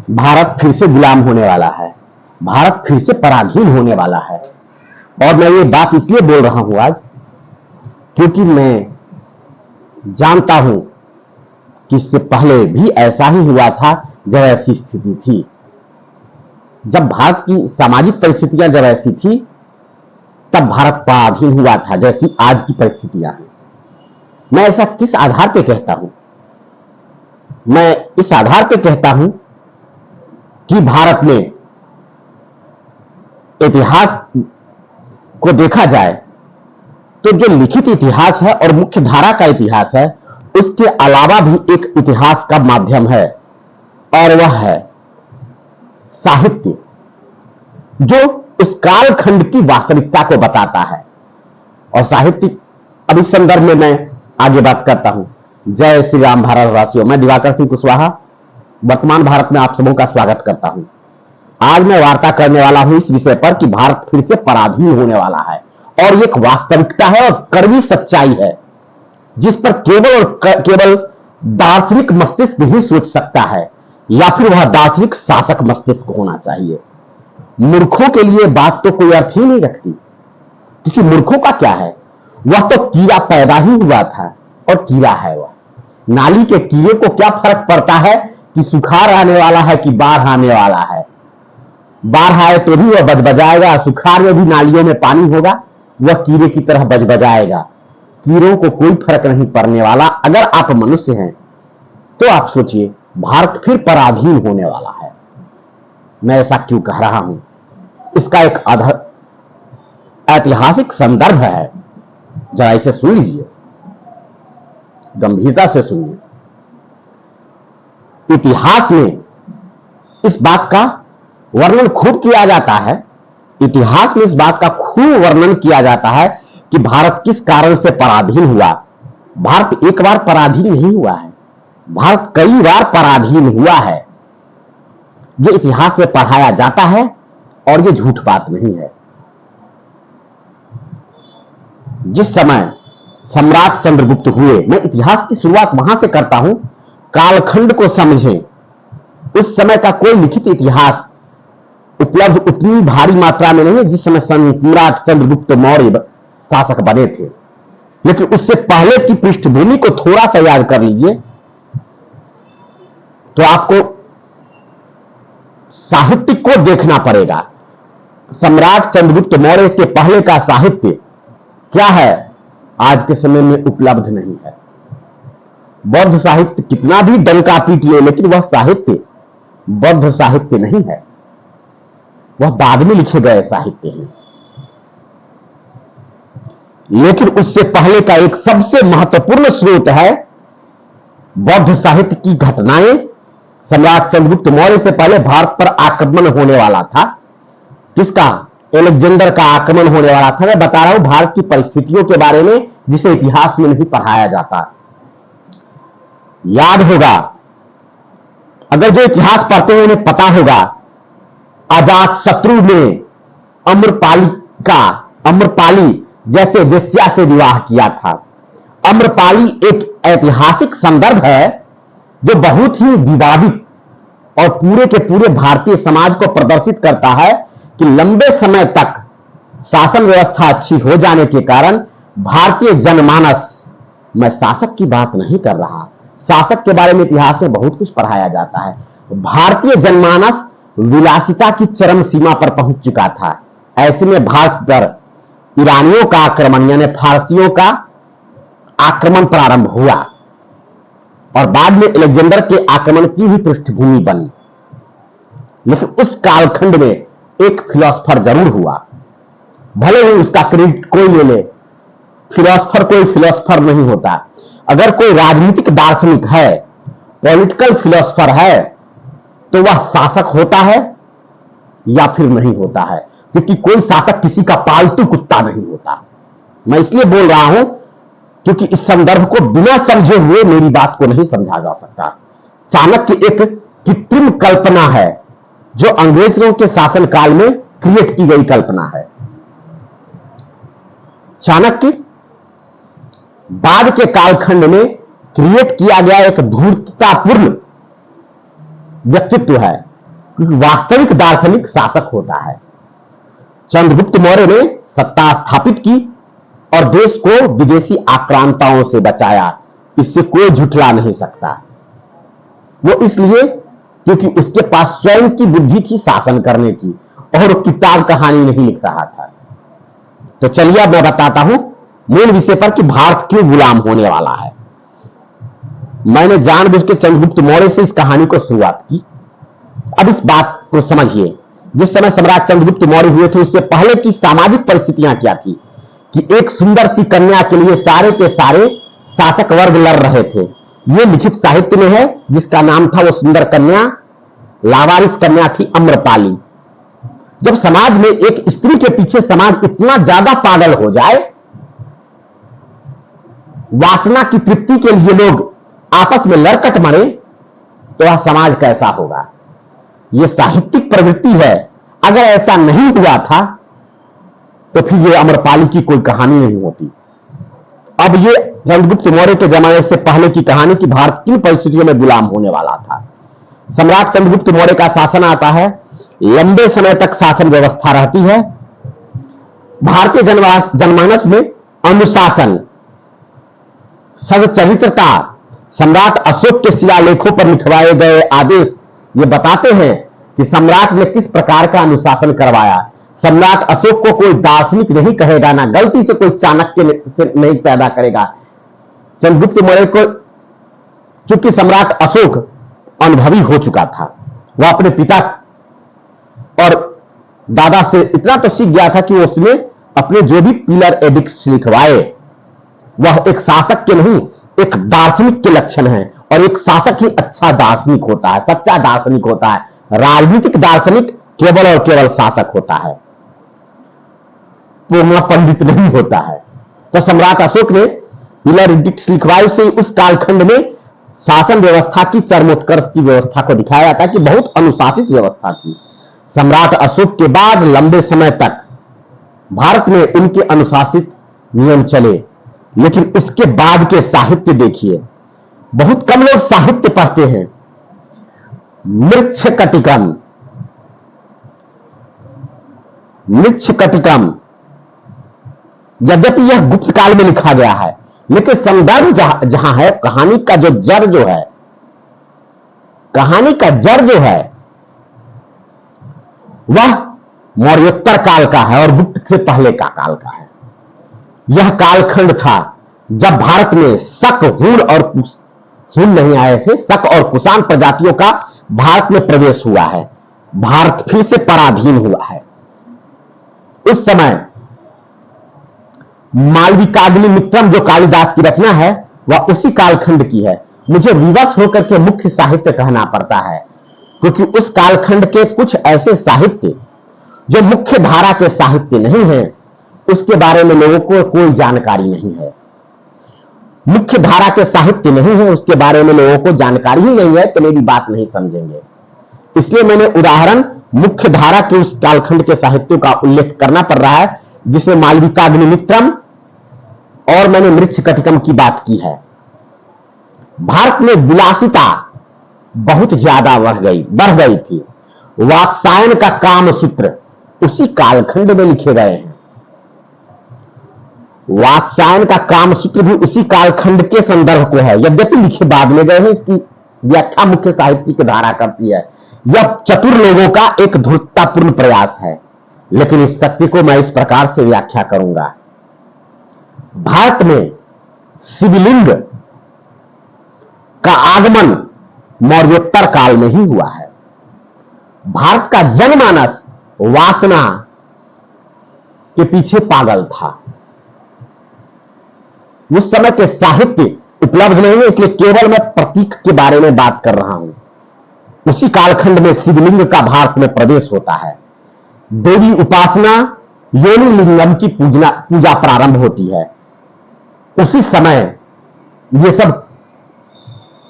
भारत फिर से गुलाम होने वाला है, भारत फिर से पराधीन होने वाला है। और मैं ये बात इसलिए बोल रहा हूं आज क्योंकि मैं जानता हूं कि इससे पहले भी ऐसा ही हुआ था जब ऐसी स्थिति थी, जब भारत की सामाजिक परिस्थितियां जब ऐसी थी तब भारत पराधीन हुआ था, जैसी आज की परिस्थितियां हैं। मैं ऐसा किस आधार पर कहता हूं? मैं इस आधार पर कहता हूं कि भारत में इतिहास को देखा जाए तो जो लिखित इतिहास है और मुख्य धारा का इतिहास है, उसके अलावा भी एक इतिहास का माध्यम है और वह है साहित्य, जो उस कालखंड की वास्तविकता को बताता है। और साहित्य, अब इस संदर्भ में मैं आगे बात करता हूं। जय श्री राम भारतवासियों, मैं दिवाकर सिंह कुशवाहा वर्तमान भारत में आप सबों का स्वागत करता हूं। आज मैं वार्ता करने वाला हूं इस विषय पर कि भारत फिर से पराधीन होने वाला है और एक वास्तविकता है और कड़वी सच्चाई है, जिस पर केवल और केवल दार्शनिक मस्तिष्क ही सोच सकता है, या फिर वह दार्शनिक शासक मस्तिष्क होना चाहिए। मूर्खों के लिए बात तो कोई अर्थ ही नहीं रखती, क्योंकि मूर्खों का क्या है, वह तो कीड़ा पैदा ही हुआ था और कीड़ा है वह। नाली के कीड़े को क्या फर्क पड़ता है कि सुखाड़ आने वाला है कि बाढ़ आने वाला है? बाढ़ आए तो भी वह बजबजाएगा, सुखाड़ में भी नालियों में पानी होगा, वह कीड़े की तरह बजबजाएगा। कीड़ों को कोई फर्क नहीं पड़ने वाला। अगर आप मनुष्य हैं तो आप सोचिए, भारत फिर पराधीन होने वाला है। मैं ऐसा क्यों कह रहा हूं? इसका एक ऐतिहासिक संदर्भ है, जरा इसे सुन लीजिए, गंभीरता से सुनिए। इतिहास में इस बात का वर्णन खूब किया जाता है, इतिहास में इस बात का खूब वर्णन किया जाता है कि भारत किस कारण से पराधीन हुआ। भारत एक बार पराधीन नहीं हुआ है, भारत कई बार पराधीन हुआ है। ये इतिहास में पढ़ाया जाता है और ये झूठ बात नहीं है। जिस समय सम्राट चंद्रगुप्त हुए, मैं इतिहास की शुरुआत वहां से करता हूं, कालखंड को समझें। उस समय का कोई लिखित इतिहास उपलब्ध उतनी भारी मात्रा में नहीं है जिस समय सम्राट चंद्रगुप्त मौर्य शासक बने थे, लेकिन उससे पहले की पृष्ठभूमि को थोड़ा सा याद कर लीजिए तो आपको साहित्य को देखना पड़ेगा। सम्राट चंद्रगुप्त मौर्य के पहले का साहित्य क्या है, आज के समय में उपलब्ध नहीं है। बौद्ध साहित्य कितना भी डंका पीटिए, लेकिन वह साहित्य बौद्ध साहित्य नहीं है, वह बाद में लिखे गए साहित्य हैं। लेकिन उससे पहले का एक सबसे महत्वपूर्ण स्रोत है बौद्ध साहित्य की घटनाएं। सम्राट चंद्रगुप्त मौर्य से पहले भारत पर आक्रमण होने वाला था। किसका? अलेक्जेंडर का आक्रमण होने वाला था। मैं बता रहा हूं भारत की परिस्थितियों के बारे में जिसे इतिहास में नहीं पढ़ाया जाता। याद होगा, अगर जो इतिहास पढ़ते हैं उन्हें पता होगा, अजातशत्रु ने अम्रपाली जैसे वेश्या से विवाह किया था। अम्रपाली एक ऐतिहासिक संदर्भ है जो बहुत ही विवादित और पूरे के पूरे भारतीय समाज को प्रदर्शित करता है कि लंबे समय तक शासन व्यवस्था अच्छी हो जाने के कारण भारतीय जनमानस, मैं शासक की बात नहीं कर रहा, शासक के बारे में इतिहास में बहुत कुछ पढ़ाया जाता है, भारतीय जनमानस विलासिता की चरम सीमा पर पहुंच चुका था। ऐसे में भारत पर ईरानियों का आक्रमण यानी फारसियों का आक्रमण प्रारंभ हुआ और बाद में अलेक्जेंडर के आक्रमण की भी पृष्ठभूमि बनी। लेकिन उस कालखंड में एक फिलोसफर जरूर हुआ, भले ही उसका क्रेडिट कोई ले ले, फिलोसफर कोई फिलोसफर नहीं होता। अगर कोई राजनीतिक दार्शनिक है, पॉलिटिकल फिलोसफर है, तो वह शासक होता है या फिर नहीं होता है, क्योंकि कोई शासक किसी का पालतू कुत्ता नहीं होता। मैं इसलिए बोल रहा हूं क्योंकि इस संदर्भ को बिना समझे हुए मेरी बात को नहीं समझा जा सकता। चाणक्य एक कृत्रिम कल्पना है जो अंग्रेजों के शासन काल में क्रिएट की गई कल्पना है। चाणक्य बाद के कालखंड में क्रिएट किया गया एक धूर्ततापूर्ण व्यक्तित्व है, क्योंकि वास्तविक दार्शनिक शासक होता है। चंद्रगुप्त मौर्य ने सत्ता स्थापित की और देश को विदेशी आक्रांताओं से बचाया, इससे कोई झुठला नहीं सकता। वो इसलिए क्योंकि उसके पास स्वयं की बुद्धि थी शासन करने की, और किताब कहानी नहीं लिख रहा था। तो चलिए अब मैं बताता हूं मूल विषय पर कि भारत क्यों गुलाम होने वाला है। मैंने जानबूझ के चंद्रगुप्त मौर्य से इस कहानी को शुरुआत की। अब इस बात को समझिए, जिस समय सम्राट चंद्रगुप्त मौर्य हुए थे उससे पहले की सामाजिक परिस्थितियां क्या थी कि एक सुंदर सी कन्या के लिए सारे के सारे शासक वर्ग लड़ रहे थे। यह लिखित साहित्य में है, जिसका नाम था वो सुंदर कन्या, लावारिस कन्या थी अम्रपाली। जब समाज में एक स्त्री के पीछे समाज इतना ज्यादा पागल हो जाए, वासना की तृप्ति के लिए लोग आपस में लड़कट मरे, तो वह समाज कैसा होगा। यह साहित्यिक प्रवृत्ति है। अगर ऐसा नहीं हुआ था तो फिर यह अम्रपाली की कोई कहानी नहीं होती। अब यह चंद्रगुप्त मौर्य के जमाने से पहले की कहानी कि भारत किन परिस्थितियों में गुलाम होने वाला था। सम्राट चंद्रगुप्त मौर्य का शासन आता है, लंबे समय तक शासन व्यवस्था रहती है। भारतीय जनमानस में अनुशासन, सदचरित्रता, सम्राट अशोक के शिलालेखों पर लिखवाए गए आदेश ये बताते हैं कि सम्राट ने किस प्रकार का अनुशासन करवाया। सम्राट अशोक को कोई दार्शनिक नहीं कहेगा, ना गलती से कोई चाणक्य से नहीं पैदा करेगा। चंद्रगुप्त मौर्य को चूंकि सम्राट अशोक अनुभवी हो चुका था, वह अपने पिता और दादा से इतना तो सीख गया था कि उसने अपने जो भी पिलर एडिक्ट्स लिखवाए वह एक शासक के नहीं एक दार्शनिक के लक्षण है। और एक शासक ही अच्छा दार्शनिक होता है, सच्चा दार्शनिक होता है। राजनीतिक दार्शनिक केवल और केवल शासक होता है, पूर्ण पंडित नहीं होता है। तो सम्राट अशोक ने पिलर एडिक्ट्स लिखवाए से उस कालखंड में शासन व्यवस्था की चरमोत्कर्ष की व्यवस्था को दिखाया जाता है कि बहुत अनुशासित व्यवस्था थी। सम्राट अशोक के बाद लंबे समय तक भारत में उनके अनुशासित नियम चले, लेकिन उसके बाद के साहित्य देखिए, बहुत कम लोग साहित्य पढ़ते हैं। मृच्छकटिकम, मृच्छकटिकम यद्यपि यह गुप्त काल में लिखा गया है, लेकिन संदर्भ जहां है, कहानी का जो जड़ जो है, कहानी का जड़ जो है वह मौर्योत्तर काल का है और गुप्त से पहले का काल का है। यह कालखंड था जब भारत में शक, हूण और हूण नहीं आए थे, शक और कुषाण प्रजातियों का भारत में प्रवेश हुआ है। भारत फिर से पराधीन हुआ है। उस समय मालविकाग्निमित्रम जो कालिदास की रचना है वह उसी कालखंड की है। मुझे विवश होकर के मुख्य साहित्य कहना पड़ता है, क्योंकि उस कालखंड के कुछ ऐसे साहित्य जो मुख्य धारा के साहित्य नहीं है, उसके बारे में लोगों को कोई जानकारी नहीं है। मुख्य धारा के साहित्य नहीं है, उसके बारे में लोगों को जानकारी ही नहीं है, तो मेरी बात नहीं समझेंगे। इसलिए मैंने उदाहरण मुख्य धारा के उस कालखंड के साहित्यों का उल्लेख करना पड़ रहा है, जिसमें मालविकाग्निमित्रम और मैंने मृच्छकटिकम की बात की है। भारत में विलासिता बहुत ज्यादा बढ़ गई थी। वात्सायन का कामसूत्र उसी कालखंड में लिखे गए हैं। वात्सायन का कामसूत्र भी उसी कालखंड के संदर्भ को है, यद्यपि लिखे बाद में गए हैं। इसकी व्याख्या मुख्य साहित्य की धारा करती है। यह चतुर लोगों का एक धूर्ततापूर्ण प्रयास है, लेकिन इस सत्य को मैं इस प्रकार से व्याख्या करूंगा। भारत में शिवलिंग का आगमन मौर्योत्तर काल में ही हुआ है। भारत का जनमानस वासना के पीछे पागल था। उस समय के साहित्य उपलब्ध नहीं है, इसलिए केवल मैं प्रतीक के बारे में बात कर रहा हूं। उसी कालखंड में शिवलिंग का भारत में प्रवेश होता है। देवी उपासना, योनि लिंगम की पूजा प्रारंभ होती है। उसी समय ये सब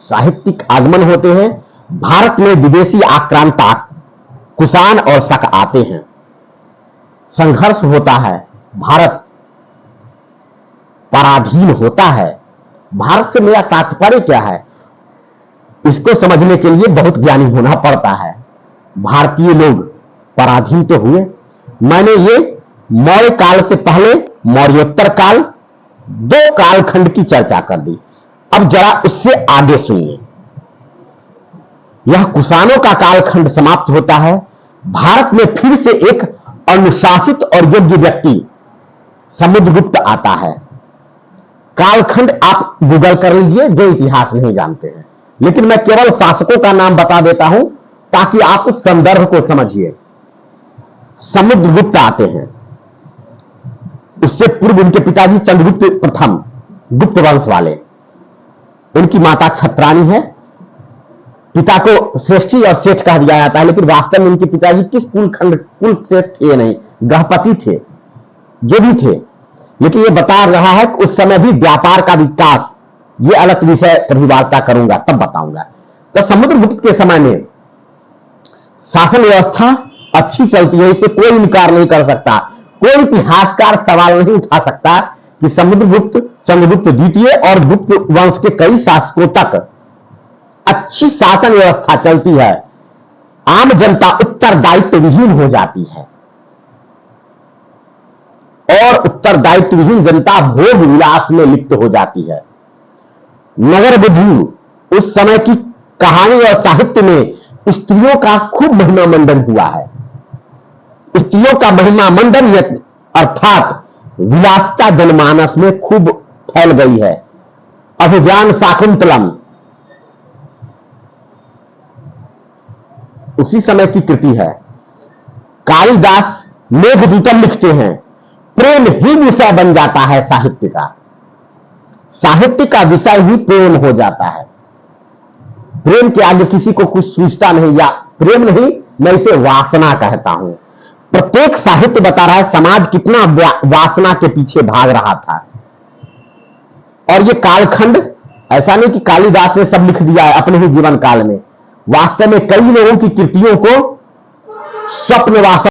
साहित्यिक आगमन होते हैं। भारत में विदेशी आक्रांता कुषाण और शक आते हैं। संघर्ष होता है, भारत पराधीन होता है। भारत से मेरा तात्पर्य क्या है, इसको समझने के लिए बहुत ज्ञानी होना पड़ता है। भारतीय लोग पराधीन तो हुए। मैंने ये मौर्य काल से पहले मौर्योत्तर काल, दो कालखंड की चर्चा कर दी। अब जरा उससे आगे सुनिए। यह कुषाणों का कालखंड समाप्त होता है। भारत में फिर से एक अनुशासित और योग्य व्यक्ति समुद्रगुप्त आता है। कालखंड आप गूगल कर लीजिए जो इतिहास नहीं जानते हैं, लेकिन मैं केवल शासकों का नाम बता देता हूं ताकि आप उस संदर्भ को समझिए। समुद्रगुप्त आते हैं। उससे पूर्व उनके पिताजी चंद्रगुप्त प्रथम, गुप्त वंश वाले। उनकी माता छत्रानी है। पिता को श्रेष्ठी और सेठ कह दिया जाता है, लेकिन वास्तव में उनके पिताजी किस कुल से थे नहीं, गृहपति थे, जो भी थे। लेकिन ये बता रहा है कि उस समय भी व्यापार का विकास, ये अलग विषय कभी वार्ता करूंगा तब बताऊंगा। तो समुद्रगुप्त के समय में शासन व्यवस्था अच्छी चलती है, इसे कोई इनकार नहीं कर सकता। कोई इतिहासकार सवाल नहीं उठा सकता कि समुद्रगुप्त, चंद्रगुप्त द्वितीय और गुप्त वंश के कई शासकों तक अच्छी शासन व्यवस्था चलती है। आम जनता उत्तरदायित्व विहीन हो जाती है और उत्तरदायित्व विहीन जनता भोग विलास में लिप्त हो जाती है। नगर बुद्धि, उस समय की कहानी और साहित्य में स्त्रियों का खूब महिमा मंडन हुआ है। स्त्रियों का महिमा मंडन अर्थात विलासिता जनमानस में खूब फैल गई है। अभिज्ञान शाकुंतलम उसी समय की कृति है। कालिदास मेघदूतम लिखते हैं। प्रेम ही विषय बन जाता है साहित्य का। साहित्य का विषय ही प्रेम हो जाता है। प्रेम के आगे किसी को कुछ सूझता नहीं, या प्रेम नहीं, मैं इसे वासना कहता हूं। प्रत्येक साहित्य बता रहा है समाज कितना वासना के पीछे भाग रहा था। और ये कालखंड ऐसा नहीं कि कालिदास ने सब लिख दिया है अपने ही जीवन काल में। वास्तव में कई लोगों की कृतियों को स्वप्न वासना